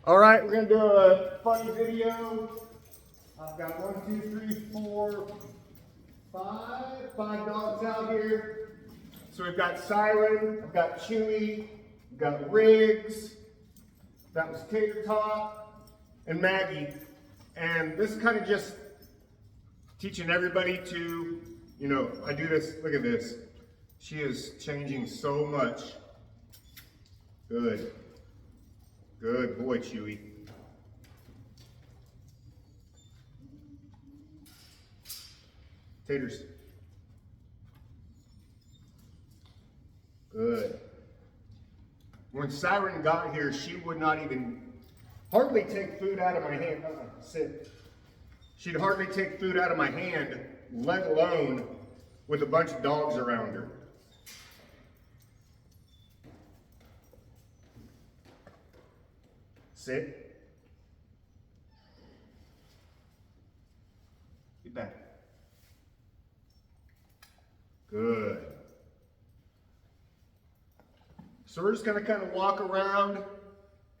All right, we're gonna do a funny video. I've got 1, 2, 3, 4, 5 dogs out here. So we've got Syren, I've got Chewy, we've got Riggs, that was Tater and Maggie. And this is kind of just teaching everybody to, I do this, look at this. She is changing so much. Good. Good boy, Chewy. Taters. Good. When Syren got here, she would not even hardly take food out of my hand. Sit. She'd hardly take food out of my hand, let alone with a bunch of dogs around her. Sit. Get back. Good. So we're just going to kind of walk around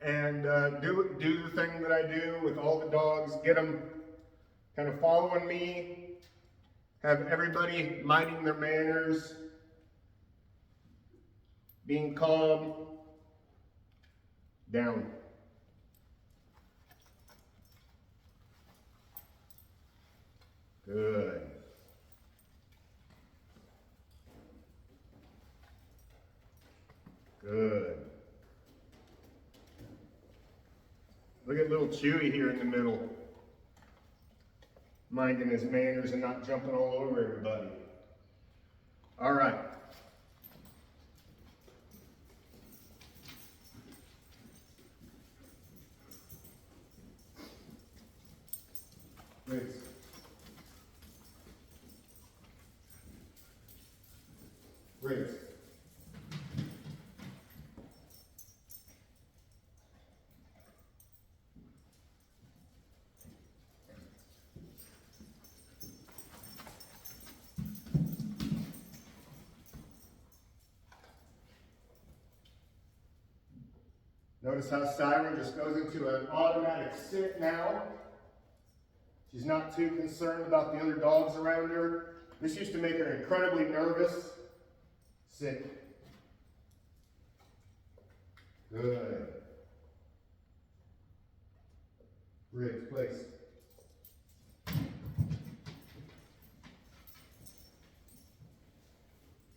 and do the thing that I do with all the dogs, get them kind of following me, have everybody minding their manners, being calm, down. Good. Good. Look at little Chewy here in the middle, minding his manners and not jumping all over everybody. All right. Riggs. Riggs. Notice how Syren just goes into an automatic sit now. She's not too concerned about the other dogs around her. This used to make her incredibly nervous. Sit. Good. Riggs, place.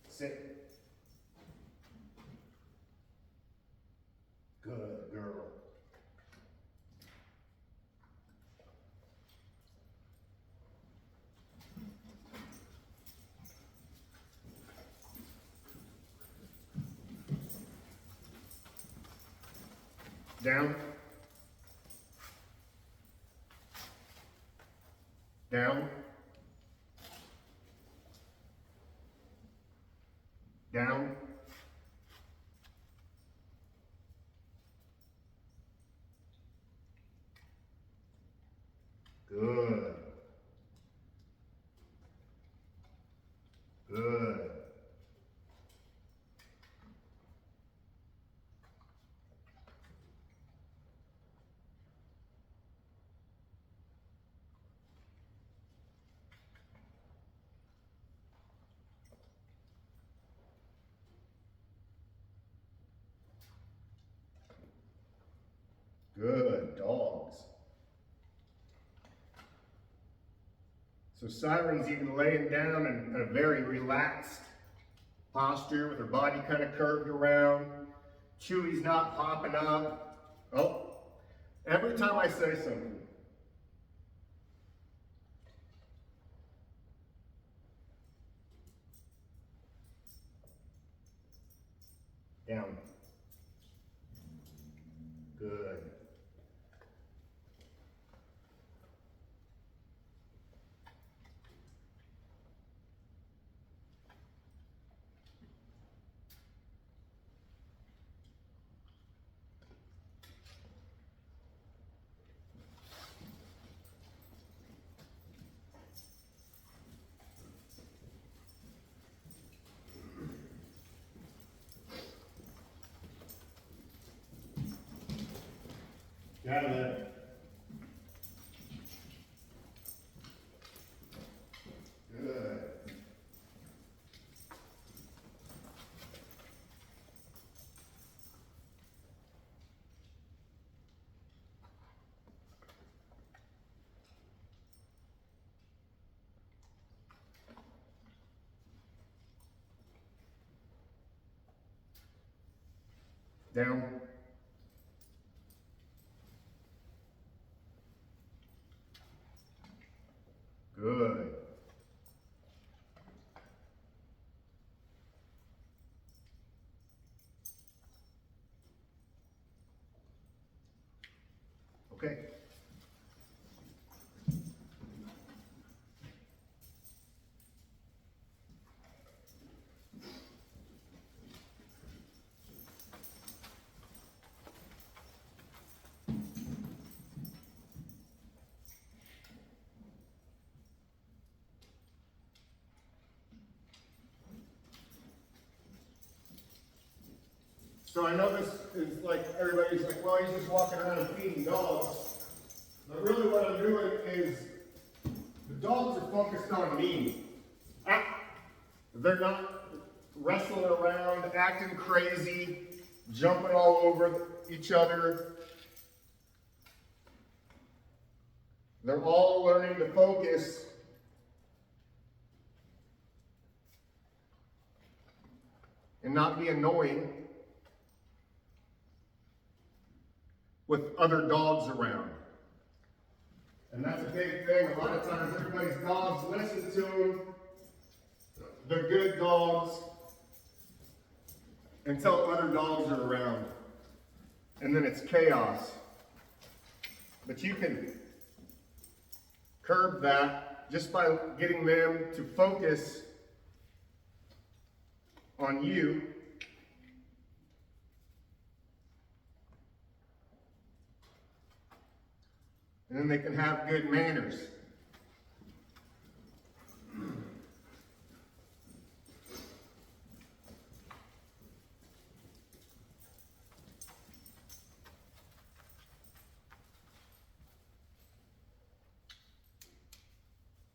Sit. Good girl. Down. Down. Down. Good. Good. Good dogs. So Syren's even laying down in a very relaxed posture with her body kind of curved around. Chewy's not hopping up. Oh, every time I say something. Down. Good. Got it. Good. Down. Good. Okay. So I know this is like, everybody's like, well, he's just walking around and feeding dogs. But really what I'm doing is, the dogs are focused on me. They're not wrestling around, acting crazy, jumping all over each other. They're all learning to focus and not be annoying with other dogs around. And that's a big thing. A lot of times everybody's dogs listen to them. They're good dogs until other dogs are around. And then it's chaos. But you can curb that just by getting them to focus on you. And then they can have good manners.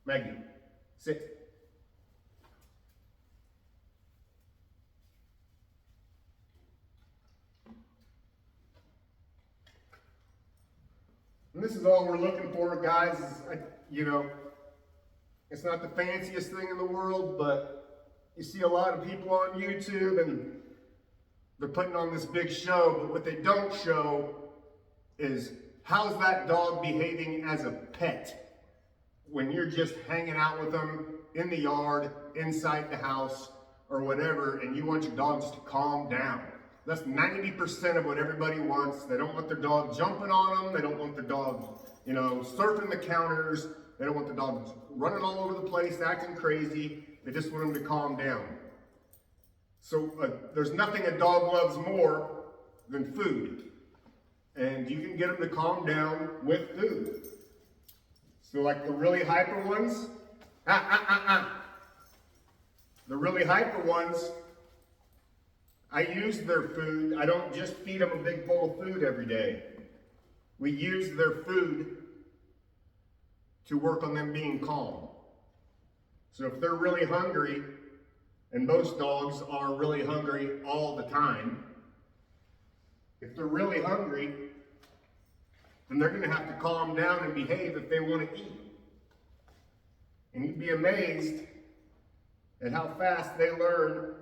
Maggie, sit. And this is all we're looking for, guys. Is, you know, it's not the fanciest thing in the world, but you see a lot of people on YouTube and they're putting on this big show, but what they don't show is how's that dog behaving as a pet when you're just hanging out with them in the yard, inside the house, or whatever, and you want your dog just to calm down. That's 90% of what everybody wants. They don't want their dog jumping on them. They don't want their dog, you know, surfing the counters. They don't want the dog running all over the place, acting crazy. They just want them to calm down. So there's nothing a dog loves more than food. And you can get them to calm down with food. So like the really hyper ones, the really hyper ones, I use their food. I don't just feed them a big bowl of food every day. We use their food to work on them being calm. So if they're really hungry, and most dogs are really hungry all the time, if they're really hungry, then they're going to have to calm down and behave if they want to eat. And you'd be amazed at how fast they learn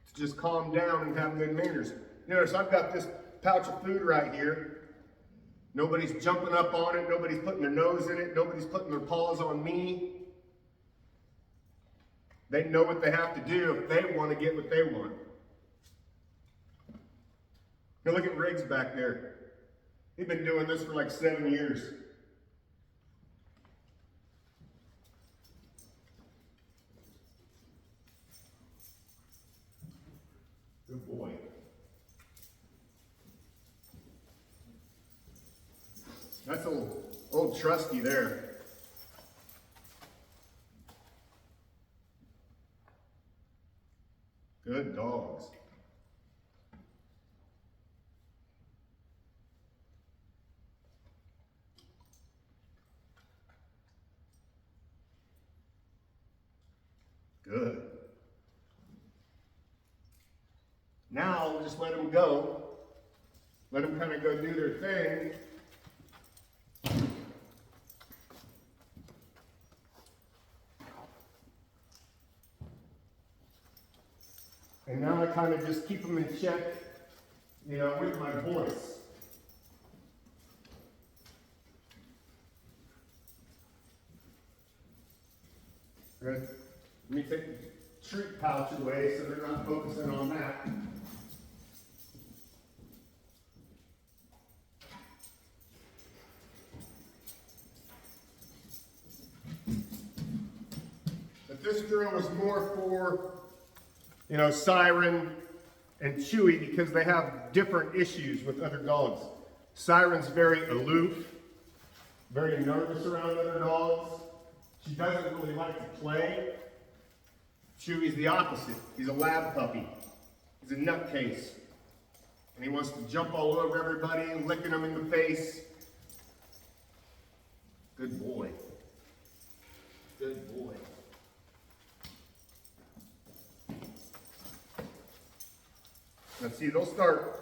to just calm down and have good manners. You notice I've got this pouch of food right here. Nobody's jumping up on it. Nobody's putting their nose in it. Nobody's putting their paws on me. They know what they have to do if they want to get what they want. Now look at Riggs back there. He's been doing this for like 7 years. Good boy. That's old Trusty there. Good dogs. Good. Now we'll just let them go. Let them kind of go do their thing. And now I kind of just keep them in check, you know, with my voice. Good. Let me take the treat pouch away so they're not focusing on that. But this drill was more for, you know, Syren and Chewy because they have different issues with other dogs. Syren's very aloof, very nervous around other dogs. She doesn't really like to play. Chewy's the opposite. He's a lab puppy. He's a nutcase. And he wants to jump all over everybody, licking them in the face. Good boy. Good boy. Now see, they'll start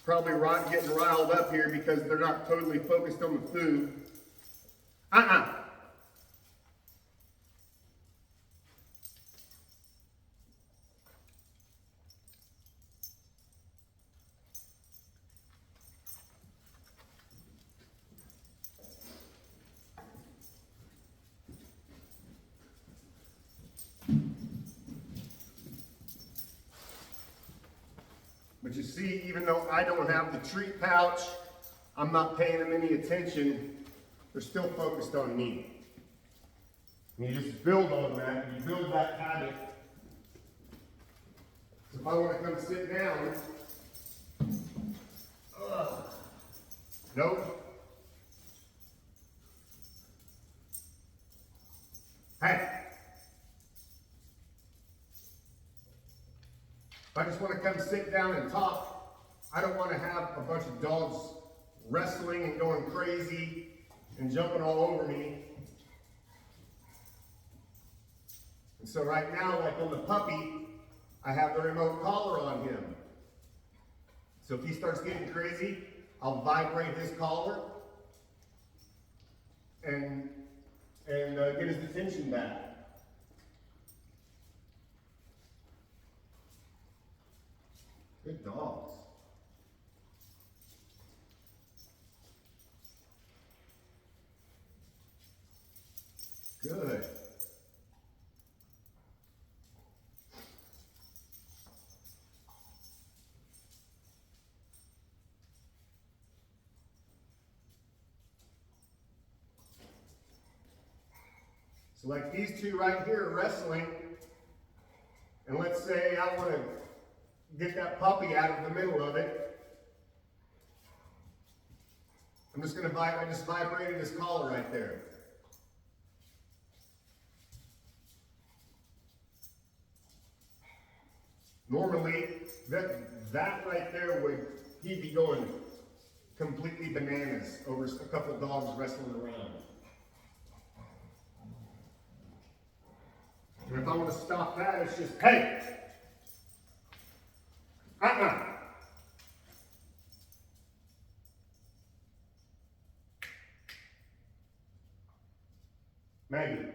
probably getting riled up here because they're not totally focused on the food. But you see, even though I don't have the treat pouch, I'm not paying them any attention. They're still focused on me. And you just build on that, you build that habit. So if I want to come sit down, nope. Hey. If I just want to come sit down and talk, I don't want to have a bunch of dogs wrestling and going crazy and jumping all over me. And so right now, like on the puppy, I have the remote collar on him. So if he starts getting crazy, I'll vibrate his collar and get his attention back. Good dogs. Good. So like these two right here are wrestling, and let's say I want to get that puppy out of the middle of it. I'm just going to I just vibrated his collar right there. Normally, that right there he'd be going completely bananas over a couple dogs wrestling around. And if I want to stop that, it's just, hey! Maggie.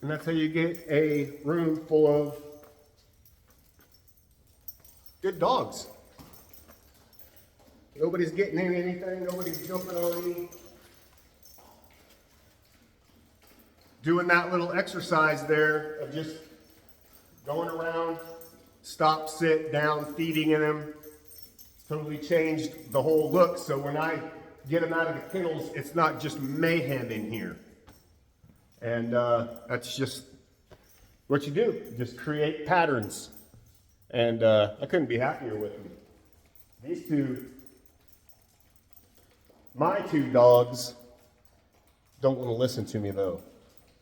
And that's how you get a room full of good dogs. Nobody's getting in anything, nobody's jumping on me. Doing that little exercise there of just going around, stop, sit, down, feeding in them. It's totally changed the whole look. So when I get them out of the kennels, it's not just mayhem in here. And that's just what you do. Just create patterns. And I couldn't be happier with them. These two, my two dogs, don't want to listen to me though.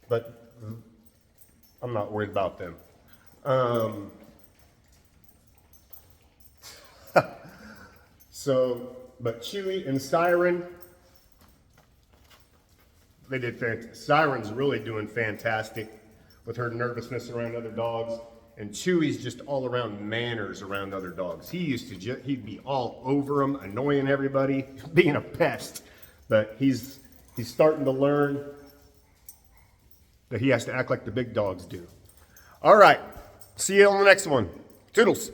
But I'm not worried about them. So But Chewy and Syren, they did fantastic. Syren's really doing fantastic with her nervousness around other dogs. And Chewy's just all around manners around other dogs. He used to he'd be all over them, annoying everybody, being a pest. But he's starting to learn that he has to act like the big dogs do. All right, see you on the next one. Toodles.